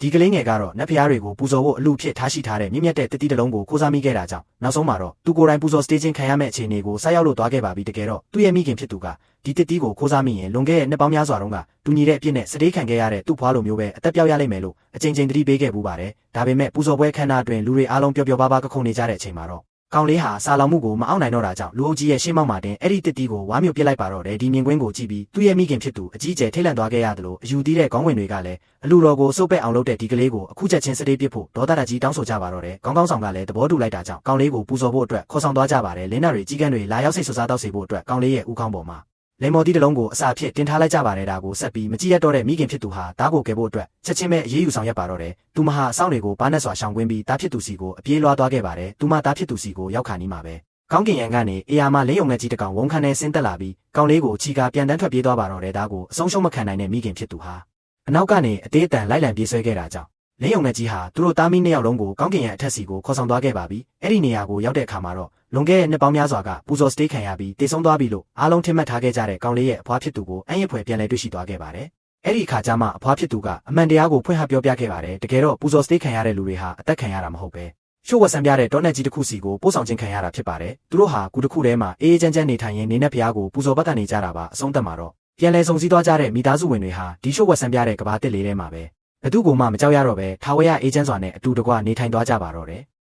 ဒီကလေးငယ်ကတော့နတ်ဖျားတွေကိုပူဇော်ဖို့အလူဖြစ်ထားရှိထားတဲ့မြင့်မြတ်တဲ့တတိတလုံးကိုခိုးစားမိခဲ့တာကြောင့်နောက်ဆုံးမှာတော့သူကိုယ်တိုင်ပူဇော်စတေးခြင်းခံရမယ့်အခြေအနေကိုဆိုက်ရောက်လို့သွားခဲ့ပါပြီတကယ်တော့သူ့ရဲ့မိခင်ဖြစ်သူကဒီတတိကိုခိုးစားမိရင်လွန်ခဲ့တဲ့နှစ်ပေါင်းများစွာတုန်းကတူညီတဲ့အပြစ်နဲ့စတေးခံခဲ့ရတဲ့သူ့ဖွားလိုမျိုးပဲအသက်ပြောက်ရလိမ့်မယ်လို့အကြိမ်ကြိမ်သတိပေးခဲ့ပူပါတယ်ဒါပေမဲ့ပူဇော်ပွဲခမ်းနားအတွင်းလူတွေအားလုံးပျော်ပျော်ပါးပါးကခုန်နေကြတဲ့အချိန်မှာတော့ကောင်လေးဟာစာလောင်မှုကိုမအောင်နိုင်တော့တာကြောင့်လူအုပ်ကြီးရဲ့ရှေ့မောက်မှာတင်အဲ့ဒီတစ်တီးကိုဝါမျိုးပစ်လိုက်ပါတော့တယ်ဒီမြင်ကွင်းကိုကြည့်ပြီးသူ့ရဲ့မိခင်ဖြစ်သူအကြီးအကျယ်ထိတ်လန့်သွားခဲ့ရတယ်လို့အယူသီးတဲ့ခေါင်းဝင်တွေကလည်းအလူတော်ကိုစုပ်ပက်အောင်လုပ်တဲ့ဒီကလေးကိုအခုချက်ချင်းစတေးပစ်ဖို့ဒေါသတကြီးတောင်းဆိုကြပါတော့တယ်ခေါင်းဆောင်ကလည်းသဘောတူလိုက်တာကြောင့်ကောင်လေးကိုပူဇော်ဖို့အတွက်ခေါ်ဆောင်သွားကြပါတယ်လင်းနာတွေကြီးကန်းတွေလာရောက်စိတ်ဆွစားတောက်စေဖို့အတွက်ကောင်လေးရဲ့ဦးခေါင်းပေါ်မှာလေမော်တီးတစ်လုံးကိုအစာဖြစ်တင်ထားလိုက်ကြပါတယ်ဒါကိုဆက်ပြီးမကြည့်ရတော့တဲ့မိခင်ဖြစ်သူဟာတားကိုကယ်ဖို့အတွက်ချက်ချင်းပဲအေးအေးယူဆောင်ရပါတော့တယ်သူမဟာအဆောင်တွေကိုပါးနဲ့စွာရှောင်ကွင်းပြီးတားဖြစ်သူစီကိုအပြေးလွှားသွားခဲ့ပါတယ်သူမတားဖြစ်သူစီကိုရောက်ခါနီးမှာပဲကောင်းကင်ရန်ကနေအေယာမလင်းယုံငယ်ကြီးတကောင်ဝုန်းခန်းနဲ့ဆင်းသက်လာပြီးကောင်လေးကိုချီကာပြန်တန်းထွက်ပြေးသွားပါတော့တယ်ဒါကိုအဆုံးရှုံးမခံနိုင်တဲ့မိခင်ဖြစ်သူဟာအနောက်ကနေအသေးအတန်လိုက်လံပြေးဆွဲခဲ့တာကြောင့်လင်းယုံငယ်ကြီးဟာသူတို့သားမီးနှစ်ယောက်လုံးကိုကောင်းကင်ရန်အထက်စီကိုခေါ်ဆောင်သွားခဲ့ပါပြီအဲ့ဒီနေရာကိုရောက်တဲ့အခါမှာတော့လွန်ခဲ့တဲ့နှစ်ပေါင်းများစွာကပူဇော်စတေးခံရပြီးတေဆုံးသွားပြီလို့အားလုံးထင်မှတ်ထားခဲ့ကြတဲ့ကောင်လေးရဲ့အဖွားဖြစ်သူကိုအံ့ရဖွယ်ပြန်လည်တွေ့ရှိသွားခဲ့ပါတယ်အဲ့ဒီအခါကျမှအဖွားဖြစ်သူကအမှန်တရားကိုဖွင့်ဟပြောပြခဲ့ပါတယ်တကယ်တော့ပူဇော်စတေးခံရတဲ့လူတွေဟာအသက်ခံရတာမဟုတ်ပဲရှို့ဝတ်ဆန်းပြတဲ့တောနက်ကြီးတစ်ခုစီကိုပို့ဆောင်ခြင်းခံရတာဖြစ်ပါတယ်သူတို့ဟာကူတစ်ခုထဲမှာအေးအေးချမ်းချမ်းနေထိုင်ရင်းနေနဲ့ဖျားကိုပူဇော်ပတ်သက်နေကြတာပါအဆုံးသတ်မှာတော့ပြန်လည်ဆုံစည်းသွားကြတဲ့မိသားစုဝင်တွေဟာဒီရှို့ဝတ်ဆန်းပြတဲ့ကဘာတစ်လေးထဲမှာပဲဘယ်သူ့ကိုမှမကြောက်ရတော့ပဲထာဝရအေးချမ်းစွာနဲ့အတူတကွနေထိုင်သွားကြပါတော့တယ်